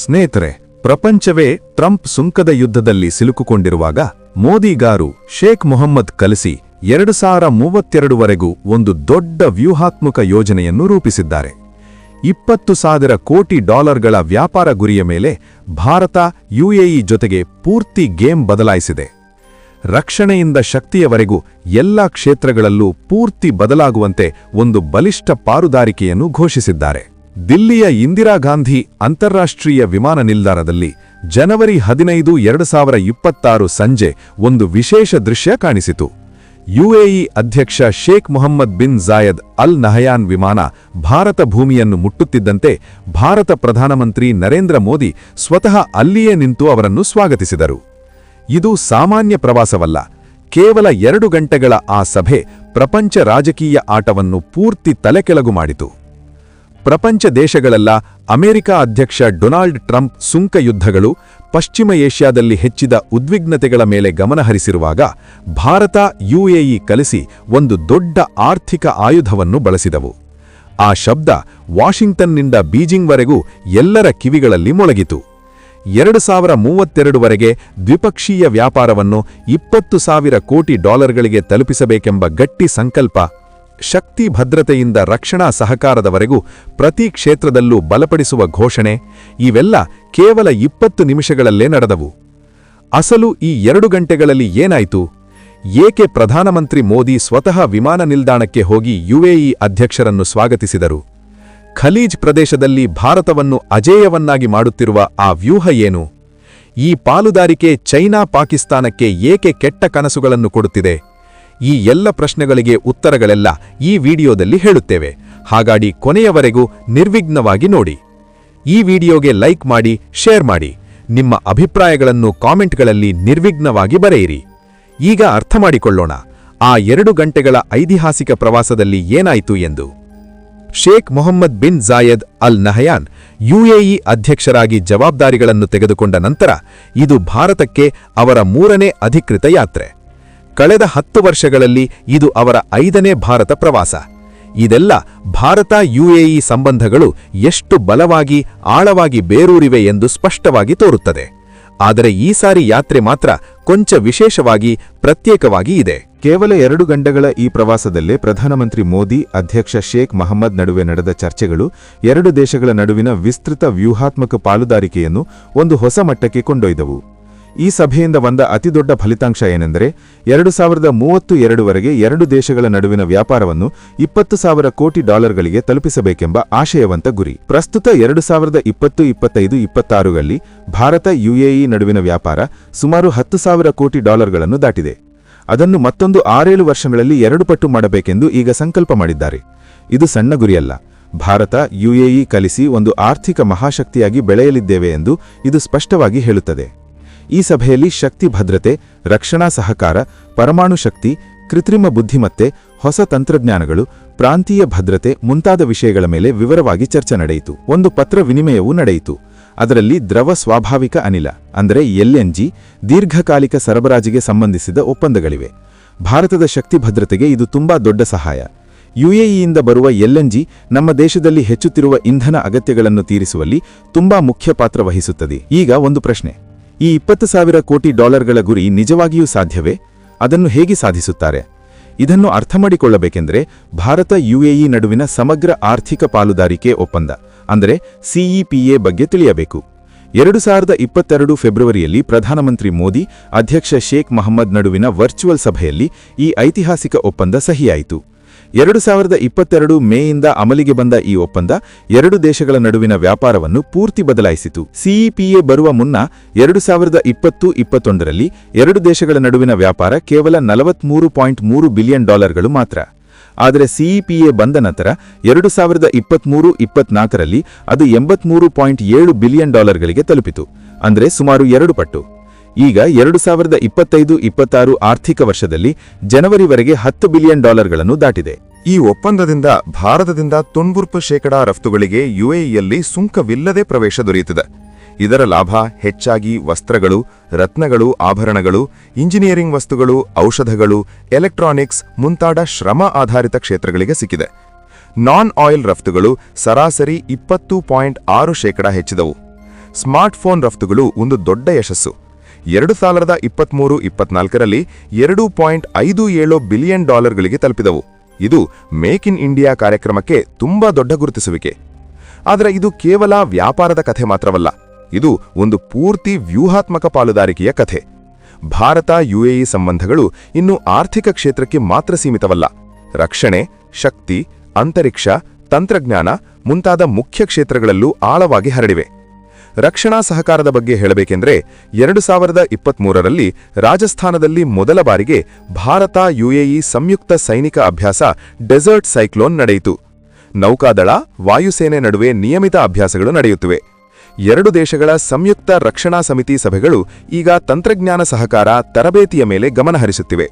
ಸ್ನೇಹಿತರೆ, ಪ್ರಪಂಚವೇ ಟ್ರಂಪ್ ಸುಂಕದ ಯುದ್ಧದಲ್ಲಿ ಸಿಲುಕುಕೊಂಡಿರುವಾಗ ಮೋದಿಗಾರು ಶೇಖ್ ಮೊಹಮ್ಮದ್ ಕಲಿಸಿ 2032ವರೆಗೂ ಒಂದು ದೊಡ್ಡ ವ್ಯೂಹಾತ್ಮಕ ಯೋಜನೆಯನ್ನು ರೂಪಿಸಿದ್ದಾರೆ. 20,000 ಕೋಟಿ ಡಾಲರ್ಗಳ ವ್ಯಾಪಾರ ಗುರಿಯ ಮೇಲೆ ಭಾರತ ಯುಎಇ ಜೊತೆಗೆ ಪೂರ್ತಿ ಗೇಮ್ ಬದಲಾಯಿಸಿದೆ. ರಕ್ಷಣೆಯಿಂದ ಶಕ್ತಿಯವರೆಗೂ ಎಲ್ಲಾ ಕ್ಷೇತ್ರಗಳಲ್ಲೂ ಪೂರ್ತಿ ಬದಲಾಗುವಂತೆ ಒಂದು ಬಲಿಷ್ಠ ಪಾರುದಾರಿಕೆಯನ್ನು ಘೋಷಿಸಿದ್ದಾರೆ. ದಿಲ್ಲಿಯ ಇಂದಿರಾ ಗಾಂಧಿ ಅಂತಾರಾಷ್ಟ್ರೀಯ ವಿಮಾನ ನಿಲ್ದಾಣದಲ್ಲಿ ಜನವರಿ 15, 2026 ಸಂಜೆ ಒಂದು ವಿಶೇಷ ದೃಶ್ಯ ಕಾಣಿಸಿತು. ಯುಎಇ ಅಧ್ಯಕ್ಷ Sheikh Mohammed bin Zayed Al Nahyan ವಿಮಾನ ಭಾರತ ಭೂಮಿಯನ್ನು ಮುಟ್ಟುತ್ತಿದ್ದಂತೆ ಭಾರತ ಪ್ರಧಾನಮಂತ್ರಿ ನರೇಂದ್ರ ಮೋದಿ ಸ್ವತಃ ಅಲ್ಲಿಯೇ ನಿಂತು ಅವರನ್ನು ಸ್ವಾಗತಿಸಿದರು. ಇದು ಸಾಮಾನ್ಯ ಪ್ರವಾಸವಲ್ಲ. ಕೇವಲ 2 ಗಂಟೆಗಳ ಆ ಸಭೆ ಪ್ರಪಂಚ ರಾಜಕೀಯ ಆಟವನ್ನು ಪೂರ್ತಿ ತಲೆಕೆಳಗು ಮಾಡಿತು. ಪ್ರಪಂಚ ದೇಶಗಳೆಲ್ಲ ಅಮೆರಿಕ ಅಧ್ಯಕ್ಷ ಡೊನಾಲ್ಡ್ ಟ್ರಂಪ್ ಸುಂಕ ಯುದ್ಧಗಳು, ಪಶ್ಚಿಮ ಏಷ್ಯಾದಲ್ಲಿ ಹೆಚ್ಚಿದ ಉದ್ವಿಗ್ನತೆಗಳ ಮೇಲೆ ಗಮನಹರಿಸಿರುವಾಗ ಭಾರತ ಯುಎಇ ಕಲಿಸಿ ಒಂದು ದೊಡ್ಡ ಆರ್ಥಿಕ ಆಯುಧವನ್ನು ಬಳಸಿದವು. ಆ ಶಬ್ದ ವಾಷಿಂಗ್ಟನ್ನಿಂದ ಬೀಜಿಂಗ್ವರೆಗೂ ಎಲ್ಲರ ಕಿವಿಗಳಲ್ಲಿ ಮೊಳಗಿತು. 2032ವರೆಗೆ ದ್ವಿಪಕ್ಷೀಯ ವ್ಯಾಪಾರವನ್ನು 20,000 ಕೋಟಿ ಡಾಲರ್ಗಳಿಗೆ ತಲುಪಿಸಬೇಕೆಂಬ ಗಟ್ಟಿ ಸಂಕಲ್ಪ, ಶಕ್ತಿ ಭದ್ರತೆಯಿಂದ ರಕ್ಷಣಾ ಸಹಕಾರದವರೆಗೂ ಪ್ರತಿ ಕ್ಷೇತ್ರದಲ್ಲೂ ಬಲಪಡಿಸುವ ಘೋಷಣೆ, ಇವೆಲ್ಲ ಕೇವಲ 20 ನಿಮಿಷಗಳಲ್ಲೇ ನಡೆದವು. ಅಸಲು ಈ 2 ಗಂಟೆಗಳಲ್ಲಿ ಏನಾಯಿತು? ಏಕೆ ಪ್ರಧಾನಮಂತ್ರಿ ಮೋದಿ ಸ್ವತಃ ವಿಮಾನ ನಿಲ್ದಾಣಕ್ಕೆ ಹೋಗಿ ಯುಎಇ ಅಧ್ಯಕ್ಷರನ್ನು ಸ್ವಾಗತಿಸಿದರು? ಖಲೀಜ್ ಪ್ರದೇಶದಲ್ಲಿ ಭಾರತವನ್ನು ಅಜೇಯವನ್ನಾಗಿ ಮಾಡುತ್ತಿರುವ ಆ ವ್ಯೂಹ ಏನು? ಈ ಪಾಲುದಾರಿಕೆ ಚೈನಾ ಪಾಕಿಸ್ತಾನಕ್ಕೆ ಏಕೆ ಕೆಟ್ಟ ಕನಸುಗಳನ್ನು ಕೊಡುತ್ತಿದೆ? ಈ ಎಲ್ಲ ಪ್ರಶ್ನೆಗಳಿಗೆ ಉತ್ತರಗಳೆಲ್ಲ ಈ ವಿಡಿಯೋದಲ್ಲಿ ಹೇಳುತ್ತೇವೆ. ಹಾಗಾಗಿ ಕೊನೆಯವರೆಗೂ ನಿರ್ವಿಘ್ನವಾಗಿ ನೋಡಿ. ಈ ವಿಡಿಯೋಗೆ ಲೈಕ್ ಮಾಡಿ, ಶೇರ್ ಮಾಡಿ. ನಿಮ್ಮ ಅಭಿಪ್ರಾಯಗಳನ್ನು ಕಾಮೆಂಟ್ಗಳಲ್ಲಿ ನಿರ್ವಿಘ್ನವಾಗಿ ಬರೆಯಿರಿ. ಈಗ ಅರ್ಥ ಮಾಡಿಕೊಳ್ಳೋಣ ಆ 2 ಗಂಟೆಗಳ ಐತಿಹಾಸಿಕ ಪ್ರವಾಸದಲ್ಲಿ ಏನಾಯಿತು ಎಂದು. Sheikh Mohammed bin Zayed Al Nahyan UAE ಅಧ್ಯಕ್ಷರಾಗಿ ಜವಾಬ್ದಾರಿಗಳನ್ನು ತೆಗೆದುಕೊಂಡ ನಂತರ ಇದು ಭಾರತಕ್ಕೆ ಅವರ 3ನೇ ಅಧಿಕೃತ ಯಾತ್ರೆ. ಕಳೆದ 10 ವರ್ಷಗಳಲ್ಲಿ ಇದು ಅವರ 5ನೇ ಭಾರತ ಪ್ರವಾಸ. ಇದೆಲ್ಲ ಭಾರತ ಯುಎಇ ಸಂಬಂಧಗಳು ಎಷ್ಟು ಬಲವಾಗಿ, ಆಳವಾಗಿ ಬೇರೂರಿವೆ ಎಂದು ಸ್ಪಷ್ಟವಾಗಿ ತೋರುತ್ತದೆ. ಆದರೆ ಈ ಸಾರಿ ಯಾತ್ರೆ ಮಾತ್ರ ಕೊಂಚ ವಿಶೇಷವಾಗಿ, ಪ್ರತ್ಯೇಕವಾಗಿ ಇದೆ. ಕೇವಲ 2 ಗಂಟೆಗಳ ಈ ಪ್ರವಾಸದಲ್ಲೇ ಪ್ರಧಾನಮಂತ್ರಿ ಮೋದಿ, ಅಧ್ಯಕ್ಷ ಶೇಖ್ ಮೊಹಮ್ಮದ್ ನಡುವೆ ನಡೆದ ಚರ್ಚೆಗಳು 2 ದೇಶಗಳ ನಡುವಿನ ವಿಸ್ತೃತ ವ್ಯೂಹಾತ್ಮಕ ಪಾಲುದಾರಿಕೆಯನ್ನು ಒಂದು ಹೊಸ ಮಟ್ಟಕ್ಕೆ ಕೊಂಡೊಯ್ದವು. ಈ ಸಭೆಯಿಂದ ಬಂದ ಅತಿದೊಡ್ಡ ಫಲಿತಾಂಶ ಏನೆಂದರೆ 2032ವರೆಗೆ 2 ದೇಶಗಳ ನಡುವಿನ ವ್ಯಾಪಾರವನ್ನು 20,000 ಕೋಟಿ ಡಾಲರ್ಗಳಿಗೆ ತಲುಪಿಸಬೇಕೆಂಬ ಆಶಯವಂತ ಗುರಿ. ಪ್ರಸ್ತುತ 2020-25-26ರಲ್ಲಿ ಭಾರತ ಯುಎಇ ನಡುವಿನ ವ್ಯಾಪಾರ ಸುಮಾರು 10,000 ಕೋಟಿ ಡಾಲರ್ಗಳನ್ನು ದಾಟಿದೆ. ಅದನ್ನು ಮತ್ತೊಂದು 6-7 ವರ್ಷಗಳಲ್ಲಿ 2 ಪಟ್ಟು ಮಾಡಬೇಕೆಂದು ಈಗ ಸಂಕಲ್ಪ ಮಾಡಿದ್ದಾರೆ. ಇದು ಸಣ್ಣ ಗುರಿಯಲ್ಲ. ಭಾರತ ಯುಎಇ ಕಲಿಸಿ ಒಂದು ಆರ್ಥಿಕ ಮಹಾಶಕ್ತಿಯಾಗಿ ಬೆಳೆಯಲಿದ್ದೇವೆ ಎಂದು ಇದು ಸ್ಪಷ್ಟವಾಗಿ ಹೇಳುತ್ತದೆ. ಈ ಸಭೆಯಲ್ಲಿ ಶಕ್ತಿ ಭದ್ರತೆ, ರಕ್ಷಣಾ ಸಹಕಾರ, ಪರಮಾಣು ಶಕ್ತಿ, ಕೃತ್ರಿಮ ಬುದ್ಧಿಮತ್ತೆ, ಹೊಸ ತಂತ್ರಜ್ಞಾನಗಳು, ಪ್ರಾಂತೀಯ ಭದ್ರತೆ ಮುಂತಾದ ವಿಷಯಗಳ ಮೇಲೆ ವಿವರವಾಗಿ ಚರ್ಚೆ ನಡೆಯಿತು. ಒಂದು ಪತ್ರ ವಿನಿಮಯವೂ ನಡೆಯಿತು. ಅದರಲ್ಲಿ ದ್ರವ ಸ್ವಾಭಾವಿಕ ಅನಿಲ ಅಂದರೆ ಎಲ್ಎನ್ಜಿ, ದೀರ್ಘಕಾಲಿಕ ಸರಬರಾಜಿಗೆ ಸಂಬಂಧಿಸಿದ ಒಪ್ಪಂದಗಳಿವೆ. ಭಾರತದ ಶಕ್ತಿ ಭದ್ರತೆಗೆ ಇದು ತುಂಬಾ ದೊಡ್ಡ ಸಹಾಯ. ಯುಎಇಯಿಂದ ಬರುವ ಎಲ್ಎನ್ಜಿ ನಮ್ಮ ದೇಶದಲ್ಲಿ ಹೆಚ್ಚುತ್ತಿರುವ ಇಂಧನ ಅಗತ್ಯಗಳನ್ನು ತೀರಿಸುವಲ್ಲಿ ತುಂಬಾ ಮುಖ್ಯ ಪಾತ್ರ ವಹಿಸುತ್ತದೆ. ಈಗ ಒಂದು ಪ್ರಶ್ನೆ, ಈ 20,000 ಕೋಟಿ ಡಾಲರ್ಗಳ ಗುರಿ ನಿಜವಾಗಿಯೂ ಸಾಧ್ಯವೇ? ಅದನ್ನು ಹೇಗೆ ಸಾಧಿಸುತ್ತಾರೆ? ಇದನ್ನು ಅರ್ಥಮಾಡಿಕೊಳ್ಳಬೇಕೆಂದರೆ ಭಾರತ ಯುಎಇ ನಡುವಿನ ಸಮಗ್ರ ಆರ್ಥಿಕ ಪಾಲುದಾರಿಕೆ ಒಪ್ಪಂದ ಅಂದರೆ ಸಿಇಪಿಎ ಬಗ್ಗೆ ತಿಳಿಯಬೇಕು. 2022 ಫೆಬ್ರವರಿಯಲ್ಲಿ ಪ್ರಧಾನಮಂತ್ರಿ ಮೋದಿ, ಅಧ್ಯಕ್ಷ ಶೇಖ್ ಮೊಹಮ್ಮದ್ ನಡುವಿನ ವರ್ಚುವಲ್ ಸಭೆಯಲ್ಲಿ ಈ ಐತಿಹಾಸಿಕ ಒಪ್ಪಂದ ಸಹಿಯಾಯಿತು. 2022 ಮೇಯಿಂದ ಅಮಲಿಗೆ ಬಂದ ಈ ಒಪ್ಪಂದ 2 ದೇಶಗಳ ನಡುವಿನ ವ್ಯಾಪಾರವನ್ನು ಪೂರ್ತಿ ಬದಲಾಯಿಸಿತು. ಸಿಇಪಿಎ ಬರುವ ಮುನ್ನ 2020-21ರಲ್ಲಿ 2 ದೇಶಗಳ ನಡುವಿನ ವ್ಯಾಪಾರ ಕೇವಲ $43.3 ಬಿಲಿಯನ್ ಮಾತ್ರ. ಆದರೆ ಸಿಇಪಿಎ ಬಂದ ನಂತರ 2023-24ರಲ್ಲಿ ಅದು $83.7 ಬಿಲಿಯನ್ ತಲುಪಿತು, ಅಂದರೆ ಸುಮಾರು 2 ಪಟ್ಟು. ಈಗ 2025-26 ಆರ್ಥಿಕ ವರ್ಷದಲ್ಲಿ ಜನವರಿವರೆಗೆ $10 ಬಿಲಿಯನ್ ದಾಟಿದೆ. ಈ ಒಪ್ಪಂದದಿಂದ ಭಾರತದಿಂದ 90% ರಫ್ತುಗಳಿಗೆ ಯುಎಇಯಲ್ಲಿ ಸುಂಕವಿಲ್ಲದೆ ಪ್ರವೇಶ ದೊರೆಯುತ್ತದೆ. ಇದರ ಲಾಭ ಹೆಚ್ಚಾಗಿ ವಸ್ತ್ರಗಳು, ರತ್ನಗಳು, ಆಭರಣಗಳು, ಇಂಜಿನಿಯರಿಂಗ್ ವಸ್ತುಗಳು, ಔಷಧಗಳು, ಎಲೆಕ್ಟ್ರಾನಿಕ್ಸ್ ಮುಂತಾದ ಶ್ರಮ ಆಧಾರಿತ ಕ್ಷೇತ್ರಗಳಿಗೆ ಸಿಕ್ಕಿದೆ. ನಾನ್ ಆಯಿಲ್ ರಫ್ತುಗಳು ಸರಾಸರಿ 20.6% ಹೆಚ್ಚಿದವು. ಸ್ಮಾರ್ಟ್ಫೋನ್ ರಫ್ತುಗಳು ಒಂದು ದೊಡ್ಡ ಯಶಸ್ಸು. 2023-24ರಲ್ಲಿ $2.57 ಬಿಲಿಯನ್ ತಲುಪಿದವು. ಇದು ಮೇಕ್ ಇನ್ ಇಂಡಿಯಾ ಕಾರ್ಯಕ್ರಮಕ್ಕೆ ತುಂಬಾ ದೊಡ್ಡ ಗುರುತಿಸುವಿಕೆ. ಆದರೆ ಇದು ಕೇವಲ ವ್ಯಾಪಾರದ ಕಥೆ ಮಾತ್ರವಲ್ಲ, ಇದು ಒಂದು ಪೂರ್ತಿ ವ್ಯೂಹಾತ್ಮಕ ಪಾಲುದಾರಿಕೆಯ ಕಥೆ. ಭಾರತ-ಯುಎಇ ಸಂಬಂಧಗಳು ಇನ್ನು ಆರ್ಥಿಕ ಕ್ಷೇತ್ರಕ್ಕೆ ಮಾತ್ರ ಸೀಮಿತವಲ್ಲ. ರಕ್ಷಣೆ, ಶಕ್ತಿ, ಅಂತರಿಕ್ಷ, ತಂತ್ರಜ್ಞಾನ ಮುಂತಾದ ಮುಖ್ಯ ಕ್ಷೇತ್ರಗಳಲ್ಲೂ ಆಳವಾಗಿ ಹರಡಿವೆ. ರಕ್ಷಣಾ ಸಹಕಾರದ ಬಗ್ಗೆ ಹೇಳಬೇಕೆಂದರೆ 2023ರಲ್ಲಿ ರಾಜಸ್ಥಾನದಲ್ಲಿ ಮೊದಲ ಬಾರಿಗೆ ಭಾರತ-ಯುಎಇ ಸಂಯುಕ್ತ ಸೈನಿಕ ಅಭ್ಯಾಸ ಡೆಸರ್ಟ್ ಸೈಕ್ಲೋನ್ ನಡೆಯಿತು. ನೌಕಾದಳ, ವಾಯುಸೇನೆ ನಡುವೆ ನಿಯಮಿತ ಅಭ್ಯಾಸಗಳು ನಡೆಯುತ್ತಿವೆ. 2 ದೇಶಗಳ ಸಂಯುಕ್ತ ರಕ್ಷಣಾ ಸಮಿತಿ ಸಭೆಗಳು ಈಗ ತಂತ್ರಜ್ಞಾನ ಸಹಕಾರ, ತರಬೇತಿಯ ಮೇಲೆ ಗಮನಹರಿಸುತ್ತಿವೆ.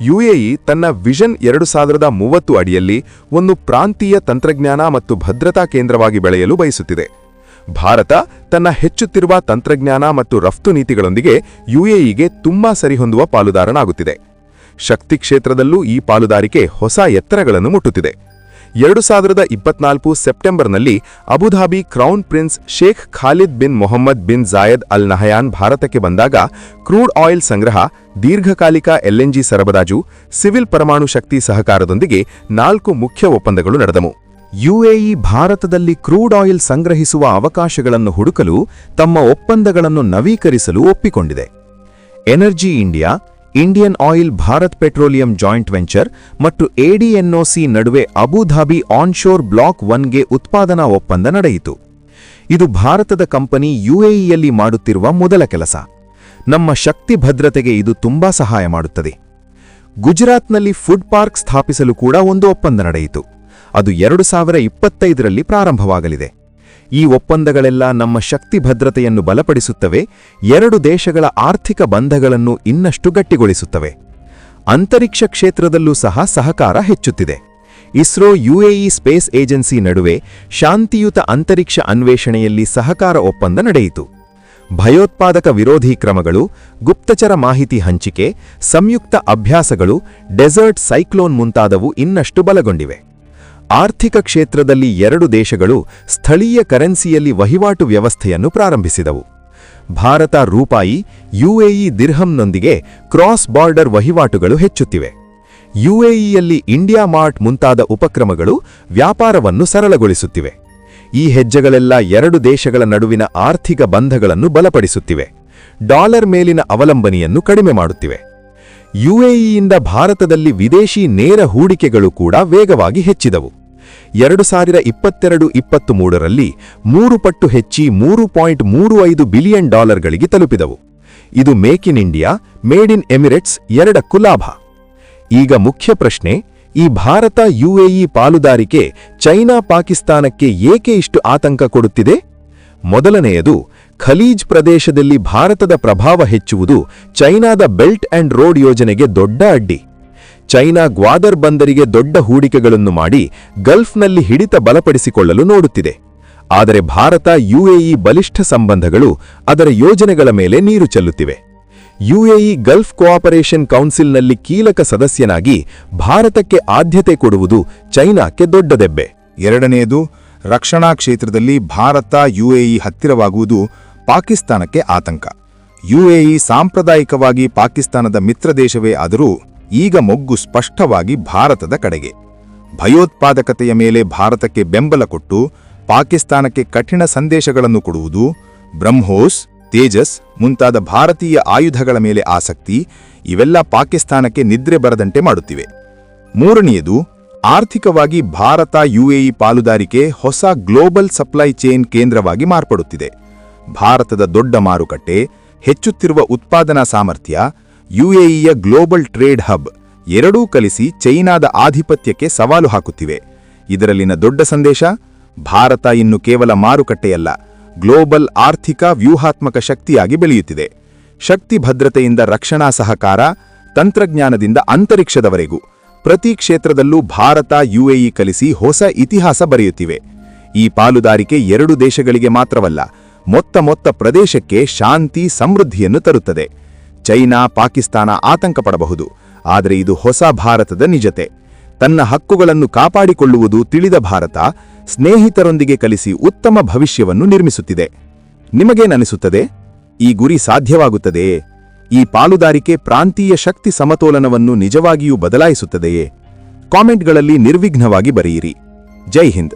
ಯುಎಇ ತನ್ನ ವಿಷನ್ 2030 ಅಡಿಯಲ್ಲಿ ಒಂದು ಪ್ರಾಂತೀಯ ತಂತ್ರಜ್ಞಾನ ಮತ್ತು ಭದ್ರತಾ ಕೇಂದ್ರವಾಗಿ ಬೆಳೆಯಲು ಬಯಸುತ್ತಿದೆ. ಭಾರತ ತನ್ನ ಹೆಚ್ಚುತ್ತಿರುವ ತಂತ್ರಜ್ಞಾನ ಮತ್ತು ರಫ್ತು ನೀತಿಗಳೊಂದಿಗೆ ಯುಎಇಗೆ ತುಂಬಾ ಸರಿಹೊಂದುವ ಪಾಲುದಾರನಾಗುತ್ತಿದೆ. ಶಕ್ತಿ ಕ್ಷೇತ್ರದಲ್ಲೂ ಈ ಪಾಲುದಾರಿಕೆ ಹೊಸ ಎತ್ತರಗಳನ್ನು ಮುಟ್ಟುತ್ತಿದೆ. 2024 ಸೆಪ್ಟೆಂಬರ್ನಲ್ಲಿ Abu Dhabi crown prince Sheikh Khalid bin Mohammed bin Zayed Al Nahyan ಭಾರತಕ್ಕೆ ಬಂದಾಗ ಕ್ರೂಡ್ ಆಯಿಲ್ ಸಂಗ್ರಹ, ದೀರ್ಘಕಾಲಿಕ ಎಲ್ಎನ್ಜಿ ಸರಬರಾಜು, ಸಿವಿಲ್ ಪರಮಾಣು ಶಕ್ತಿ ಸಹಕಾರದೊಂದಿಗೆ 4 ಮುಖ್ಯ ಒಪ್ಪಂದಗಳು ನಡೆದವು. ಯುಎಇ ಭಾರತದಲ್ಲಿ ಕ್ರೂಡ್ ಆಯಿಲ್ ಸಂಗ್ರಹಿಸುವ ಅವಕಾಶಗಳನ್ನು ಹುಡುಕಲು ತಮ್ಮ ಒಪ್ಪಂದಗಳನ್ನು ನವೀಕರಿಸಲು ಒಪ್ಪಿಕೊಂಡಿದೆ. Energy India, Indian oil Bharat petroleum joint venture ಮತ್ತು ಎಡಿಎನ್ಒಸಿ ನಡುವೆ ಅಬುಧಾಬಿ ಆನ್ಶೋರ್ ಬ್ಲಾಕ್ 1ಗೆ ಉತ್ಪಾದನಾ ಒಪ್ಪಂದ ನಡೆಯಿತು. ಇದು ಭಾರತದ ಕಂಪನಿ ಯುಎಇಯಲ್ಲಿ ಮಾಡುತ್ತಿರುವ ಮೊದಲ ಕೆಲಸ. ನಮ್ಮ ಶಕ್ತಿ ಭದ್ರತೆಗೆ ಇದು ತುಂಬಾ ಸಹಾಯ ಮಾಡುತ್ತದೆ. ಗುಜರಾತ್ನಲ್ಲಿ ಫುಡ್ ಪಾರ್ಕ್ ಸ್ಥಾಪಿಸಲು ಕೂಡ ಒಂದು ಒಪ್ಪಂದ ನಡೆಯಿತು. ಅದು 2025ರಲ್ಲಿ ಪ್ರಾರಂಭವಾಗಲಿದೆ. ಈ ಒಪ್ಪಂದಗಳೆಲ್ಲ ನಮ್ಮ ಶಕ್ತಿ ಭದ್ರತೆಯನ್ನು ಬಲಪಡಿಸುತ್ತವೆ, 2 ದೇಶಗಳ ಆರ್ಥಿಕ ಬಂಧಗಳನ್ನು ಇನ್ನಷ್ಟು ಗಟ್ಟಿಗೊಳಿಸುತ್ತವೆ. ಅಂತರಿಕ್ಷ ಕ್ಷೇತ್ರದಲ್ಲೂ ಸಹ ಸಹಕಾರ ಹೆಚ್ಚುತ್ತಿದೆ. ಇಸ್ರೋ ಯುಎಇ ಸ್ಪೇಸ್ ಏಜೆನ್ಸಿ ನಡುವೆ ಶಾಂತಿಯುತ ಅಂತರಿಕ್ಷ ಅನ್ವೇಷಣೆಯಲ್ಲಿ ಸಹಕಾರ ಒಪ್ಪಂದ ನಡೆಯಿತು. ಭಯೋತ್ಪಾದಕ ವಿರೋಧಿ ಕ್ರಮಗಳು, ಗುಪ್ತಚರ ಮಾಹಿತಿ ಹಂಚಿಕೆ, ಸಂಯುಕ್ತ ಅಭ್ಯಾಸಗಳು, ಡೆಸರ್ಟ್ ಸೈಕ್ಲೋನ್ ಮುಂತಾದವು ಇನ್ನಷ್ಟು ಬಲಗೊಂಡಿವೆ. ಆರ್ಥಿಕ ಕ್ಷೇತ್ರದಲ್ಲಿ 2 ದೇಶಗಳು ಸ್ಥಳೀಯ ಕರೆನ್ಸಿಯಲ್ಲಿ ವಹಿವಾಟು ವ್ಯವಸ್ಥೆಯನ್ನು ಪ್ರಾರಂಭಿಸಿದವು. ಭಾರತ ರೂಪಾಯಿ, ಯುಎಇ ದಿರ್ಹಂನೊಂದಿಗೆ ಕ್ರಾಸ್ ಬಾರ್ಡರ್ ವಹಿವಾಟುಗಳು ಹೆಚ್ಚುತ್ತಿವೆ. ಯುಎಇಯಲ್ಲಿ ಇಂಡಿಯಾ ಮಾರ್ಟ್ ಮುಂತಾದ ಉಪಕ್ರಮಗಳು ವ್ಯಾಪಾರವನ್ನು ಸರಳಗೊಳಿಸುತ್ತಿವೆ. ಈ ಹೆಜ್ಜೆಗಳೆಲ್ಲ 2 ದೇಶಗಳ ನಡುವಿನ ಆರ್ಥಿಕ ಬಂಧಗಳನ್ನು ಬಲಪಡಿಸುತ್ತಿವೆ, ಡಾಲರ್ ಮೇಲಿನ ಅವಲಂಬನೆಯನ್ನು ಕಡಿಮೆ ಮಾಡುತ್ತಿವೆ. ಯುಎಇಯಿಂದ ಭಾರತದಲ್ಲಿ ವಿದೇಶಿ ನೇರ ಹೂಡಿಕೆಗಳು ಕೂಡ ವೇಗವಾಗಿ ಹೆಚ್ಚಿದವು. 2022-23ರಲ್ಲಿ 3 ಪಟ್ಟು ಹೆಚ್ಚಿ $3.35 ಬಿಲಿಯನ್ ತಲುಪಿದವು. ಇದು make in India, made in Emirates ಎರಡಕ್ಕೂ ಲಾಭ. ಈಗ ಮುಖ್ಯ ಪ್ರಶ್ನೆ, ಈ ಭಾರತ-ಯುಎಇ ಪಾಲುದಾರಿಕೆ ಚೈನಾ ಪಾಕಿಸ್ತಾನಕ್ಕೆ ಏಕೆ ಇಷ್ಟು ಆತಂಕ ಕೊಡುತ್ತಿದೆ? ಮೊದಲನೆಯದು, ಖಲೀಜ್ ಪ್ರದೇಶದಲ್ಲಿ ಭಾರತದ ಪ್ರಭಾವ ಹೆಚ್ಚುವುದು ಚೈನಾದ ಬೆಲ್ಟ್ ಅಂಡ್ ರೋಡ್ ಯೋಜನೆಗೆ ದೊಡ್ಡ ಅಡ್ಡಿ. ಚೈನಾ ಗ್ವಾದರ್ ಬಂದರಿಗೆ ದೊಡ್ಡ ಹೂಡಿಕೆಗಳನ್ನು ಮಾಡಿ ಗಲ್ಫ್ನಲ್ಲಿ ಹಿಡಿತ ಬಲಪಡಿಸಿಕೊಳ್ಳಲು ನೋಡುತ್ತಿದೆ. ಆದರೆ ಭಾರತ-ಯುಎಇ ಬಲಿಷ್ಠ ಸಂಬಂಧಗಳು ಅದರ ಯೋಜನೆಗಳ ಮೇಲೆ ನೀರು ಚೆಲ್ಲುತ್ತಿವೆ. ಯುಎಇ ಗಲ್ಫ್ ಕೋಆಪರೇಷನ್ ಕೌನ್ಸಿಲ್ನಲ್ಲಿ ಕೀಲಕ ಸದಸ್ಯನಾಗಿ ಭಾರತಕ್ಕೆ ಆದ್ಯತೆ ಕೊಡುವುದು ಚೈನಾಕ್ಕೆ ದೊಡ್ಡ ದೆಬ್ಬೆ. ಎರಡನೆಯದು, ರಕ್ಷಣಾ ಕ್ಷೇತ್ರದಲ್ಲಿ ಭಾರತ-ಯುಎಇ ಹತ್ತಿರವಾಗುವುದು ಪಾಕಿಸ್ತಾನಕ್ಕೆ ಆತಂಕ. ಯುಎಇ ಸಾಂಪ್ರದಾಯಿಕವಾಗಿ ಪಾಕಿಸ್ತಾನದ ಮಿತ್ರ ದೇಶವೇ ಆದರೂ ಈಗ ಮೊಗ್ಗು ಸ್ಪಷ್ಟವಾಗಿ ಭಾರತದ ಕಡೆಗೆ. ಭಯೋತ್ಪಾದಕತೆಯ ಮೇಲೆ ಭಾರತಕ್ಕೆ ಬೆಂಬಲ ಕೊಟ್ಟು ಪಾಕಿಸ್ತಾನಕ್ಕೆ ಕಠಿಣ ಸಂದೇಶಗಳನ್ನು ಕೊಡುವುದು, ಬ್ರಹ್ಮೋಸ್, ತೇಜಸ್ ಮುಂತಾದ ಭಾರತೀಯ ಆಯುಧಗಳ ಮೇಲೆ ಆಸಕ್ತಿ, ಇವೆಲ್ಲ ಪಾಕಿಸ್ತಾನಕ್ಕೆ ನಿದ್ರೆ ಬರದಂತೆ ಮಾಡುತ್ತಿವೆ. ಮೂರನೆಯದು, ಆರ್ಥಿಕವಾಗಿ ಭಾರತ-ಯುಎಇ ಪಾಲುದಾರಿಕೆ ಹೊಸ ಗ್ಲೋಬಲ್ ಸಪ್ಲೈ ಚೈನ್ ಕೇಂದ್ರವಾಗಿ ಮಾರ್ಪಡುತ್ತಿದೆ. ಭಾರತದ ದೊಡ್ಡ ಮಾರುಕಟ್ಟೆ, ಹೆಚ್ಚುತ್ತಿರುವ ಉತ್ಪಾದನಾ ಸಾಮರ್ಥ್ಯ, ಯುಎಇಯ ಗ್ಲೋಬಲ್ ಟ್ರೇಡ್ ಹಬ್ ಎರಡೂ ಕಲಿಸಿ ಚೈನಾದ ಆಧಿಪತ್ಯಕ್ಕೆ ಸವಾಲು ಹಾಕುತ್ತಿವೆ. ಇದರಲ್ಲಿನ ದೊಡ್ಡ ಸಂದೇಶ, ಭಾರತ ಇನ್ನು ಕೇವಲ ಮಾರುಕಟ್ಟೆಯಲ್ಲ, ಗ್ಲೋಬಲ್ ಆರ್ಥಿಕ ವ್ಯೂಹಾತ್ಮಕ ಶಕ್ತಿಯಾಗಿ ಬೆಳೆಯುತ್ತಿದೆ. ಶಕ್ತಿ ಭದ್ರತೆಯಿಂದ ರಕ್ಷಣಾ ಸಹಕಾರ, ತಂತ್ರಜ್ಞಾನದಿಂದ ಅಂತರಿಕ್ಷದವರೆಗೂ ಪ್ರತಿ ಕ್ಷೇತ್ರದಲ್ಲೂ ಭಾರತ-ಯುಎಇ ಕಲಿಸಿ ಹೊಸ ಇತಿಹಾಸ ಬರೆಯುತ್ತಿವೆ. ಈ ಪಾಲುದಾರಿಕೆ 2 ದೇಶಗಳಿಗೆ ಮಾತ್ರವಲ್ಲ, ಮೊತ್ತ ಪ್ರದೇಶಕ್ಕೆ ಶಾಂತಿ, ಸಮೃದ್ಧಿಯನ್ನು ತರುತ್ತದೆ. ಚೈನಾ, ಪಾಕಿಸ್ತಾನ ಆತಂಕ ಪಡಬಹುದು, ಆದರೆ ಇದು ಹೊಸ ಭಾರತದ ನಿಜತೆ. ತನ್ನ ಹಕ್ಕುಗಳನ್ನು ಕಾಪಾಡಿಕೊಳ್ಳುವುದು ತಿಳಿದ ಭಾರತ ಸ್ನೇಹಿತರೊಂದಿಗೆ ಕಲಿಸಿ ಉತ್ತಮ ಭವಿಷ್ಯವನ್ನು ನಿರ್ಮಿಸುತ್ತಿದೆ. ನಿಮಗೇನನಿಸುತ್ತದೆ? ಈ ಗುರಿ ಸಾಧ್ಯವಾಗುತ್ತದೆಯೇ? ಈ ಪಾಲುದಾರಿಕೆ ಪ್ರಾಂತೀಯ ಶಕ್ತಿ ಸಮತೋಲನವನ್ನು ನಿಜವಾಗಿಯೂ ಬದಲಾಯಿಸುತ್ತದೆಯೇ? ಕಾಮೆಂಟ್ಗಳಲ್ಲಿ ನಿರ್ವಿಘ್ನವಾಗಿ ಬರೆಯಿರಿ. ಜೈ ಹಿಂದ್.